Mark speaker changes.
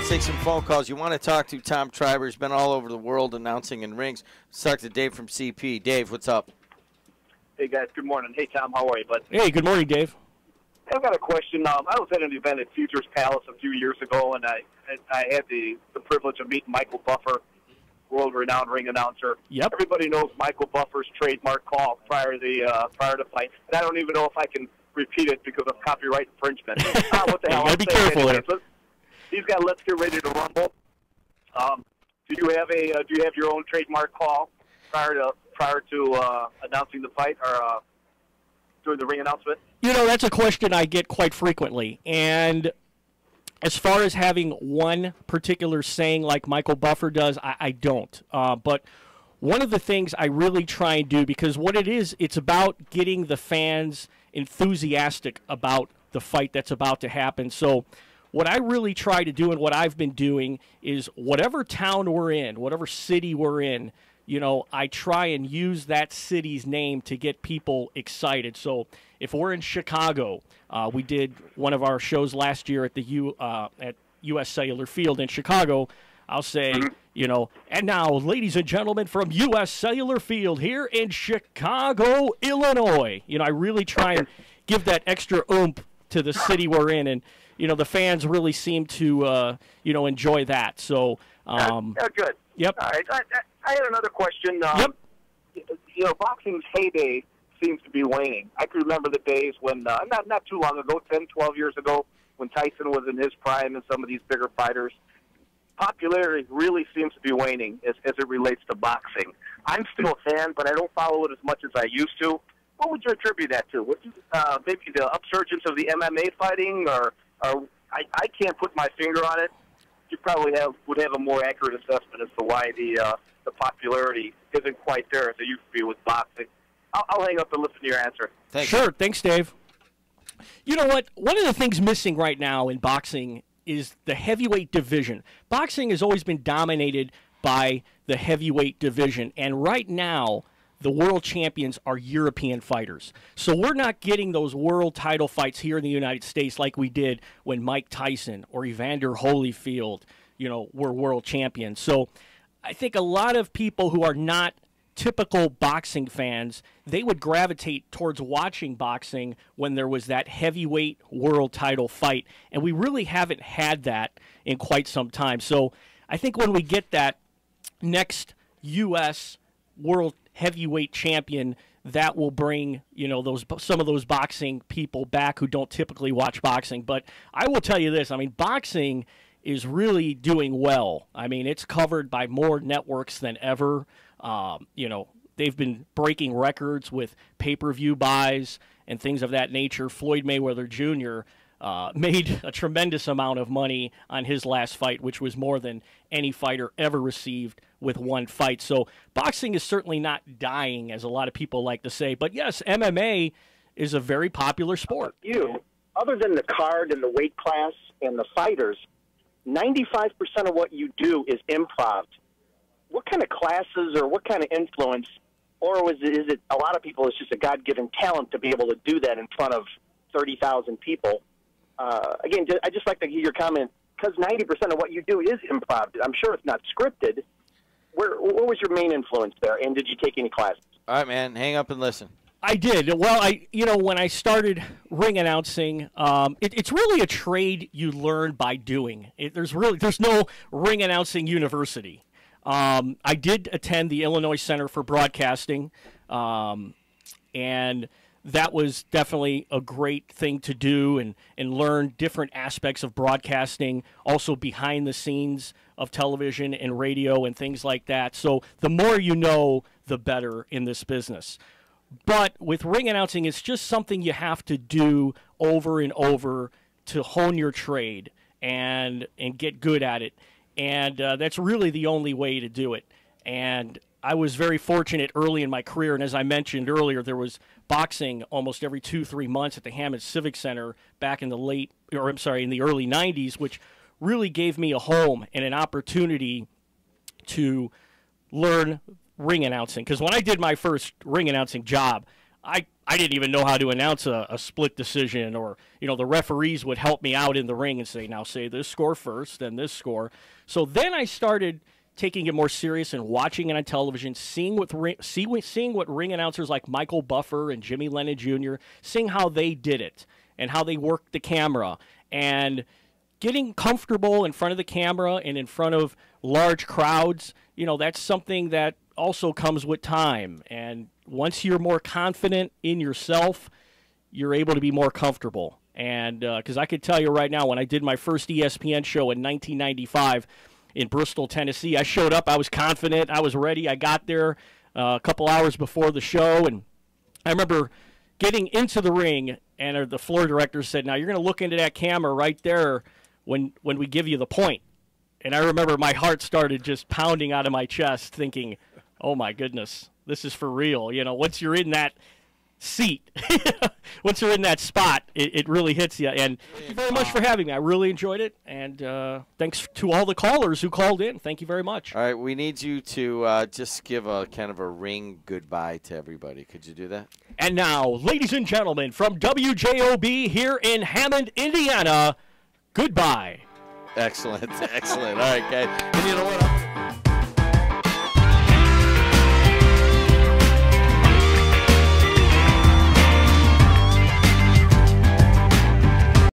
Speaker 1: Let's take some phone calls. You want to talk to Tom Treiber. He's been all over the world announcing in rings. Let's talk to Dave from CP. Dave, what's up?
Speaker 2: Hey, guys. Good morning. Hey, Tom. How are you, bud?
Speaker 3: Hey, good morning, Dave.
Speaker 2: I've got a question. I was at an event at Futures Palace a few years ago, and I had the privilege of meeting Michael Buffer, world-renowned ring announcer.
Speaker 3: Yep.
Speaker 2: Everybody knows Michael Buffer's trademark call prior to fight, and I don't even know if I can repeat it because of copyright infringement. What the hell?
Speaker 3: You gotta be careful here.
Speaker 2: These guys, let's get ready to rumble. Do you have your own trademark call prior to announcing the fight or during the ring announcement?
Speaker 3: You know, that's a question I get quite frequently. And as far as having one particular saying like Michael Buffer does, I don't. But one of the things I really try and do, because what it is, it's about getting the fans enthusiastic about the fight that's about to happen. So what I really try to do and what I've been doing is whatever town we're in, whatever city we're in, you know, I try and use that city's name to get people excited. So if we're in Chicago, we did one of our shows last year at the at U.S. Cellular Field in Chicago. I'll say, you know, and now, ladies and gentlemen, from U.S. Cellular Field here in Chicago, Illinois. You know, I really try and give that extra oomph to the city we're in, and you know, the fans really seem to, you know, enjoy that. So,
Speaker 2: good.
Speaker 3: Yep.
Speaker 2: All right. I had another question.
Speaker 3: Yep.
Speaker 2: You know, boxing's heyday seems to be waning. I can remember the days when, not too long ago, 10, 12 years ago, when Tyson was in his prime and some of these bigger fighters. Popularity really seems to be waning as it relates to boxing. I'm still a fan, but I don't follow it as much as I used to. What would you attribute that to? Would you, maybe the upsurgence of the MMA fighting, or I can't put my finger on it. You probably would have a more accurate assessment as to why the popularity isn't quite there as it used to be with boxing. I'll hang up and listen to your answer.
Speaker 3: Sure. Thanks, Dave. You know what? One of the things missing right now in boxing is the heavyweight division. Boxing has always been dominated by the heavyweight division, and right now the world champions are European fighters. So we're not getting those world title fights here in the United States like we did when Mike Tyson or Evander Holyfield, you know, were world champions. So I think a lot of people who are not typical boxing fans, they would gravitate towards watching boxing when there was that heavyweight world title fight. And we really haven't had that in quite some time. So I think when we get that next U.S. world heavyweight champion, that will bring, you know, some of those boxing people back who don't typically watch boxing. But I will tell you this, I mean, boxing is really doing well. I mean, it's covered by more networks than ever. You know, they've been breaking records with pay-per-view buys and things of that nature. Floyd Mayweather Jr. Made a tremendous amount of money on his last fight, which was more than any fighter ever received with one fight. So boxing is certainly not dying, as a lot of people like to say. But yes, MMA is a very popular sport.
Speaker 4: Other than the card and the weight class and the fighters, 95% of what you do is improv. What kind of classes or what kind of influence, or is it a lot of people, it's just a God-given talent to be able to do that in front of 30,000 people? Again, I just like to hear your comment, because 90% of what you do is improv. I'm sure it's not scripted. What was your main influence there, and did you take any classes?
Speaker 1: All right, man, hang up and listen.
Speaker 3: I did. Well, you know, when I started ring announcing, it's really a trade you learn by doing. There's no ring announcing university. I did attend the Illinois Center for Broadcasting, and that was definitely a great thing to do and learn different aspects of broadcasting, also behind the scenes of television and radio and things like that. So the more you know, the better in this business. But with ring announcing, it's just something you have to do over and over to hone your trade and get good at it. And that's really the only way to do it. And I was very fortunate early in my career, and as I mentioned earlier, there was boxing almost every 2-3 months at the Hammond Civic Center back in the early 90s, which really gave me a home and an opportunity to learn ring announcing. Because when I did my first ring announcing job, I I didn't even know how to announce a split decision, or, the referees would help me out in the ring and say, now say this score first, then this score. So then I started taking it more serious and watching it on television, seeing what ring announcers like Michael Buffer and Jimmy Lennon Jr., seeing how they did it and how they worked the camera, and getting comfortable in front of the camera and in front of large crowds. That's something that also comes with time. And once you're more confident in yourself, you're able to be more comfortable. And because I could tell you right now, when I did my first ESPN show in 1995 in Bristol, Tennessee, I showed up, I was confident, I was ready. I got there a couple hours before the show, and I remember getting into the ring, and the floor director said, now you're going to look into that camera right there when we give you the point. And I remember my heart started just pounding out of my chest, thinking, oh my goodness, this is for real. Once you're in that seat, once you're in that spot, it really hits you. And thank you very much for having me. I really enjoyed it. And thanks to all the callers who called in. Thank you very much.
Speaker 1: All right, we need you to just give a kind of a ring goodbye to everybody. Could you do that?
Speaker 3: And now, ladies and gentlemen, from WJOB here in Hammond, Indiana, goodbye.
Speaker 1: Excellent, excellent. All right, guys. And you know what?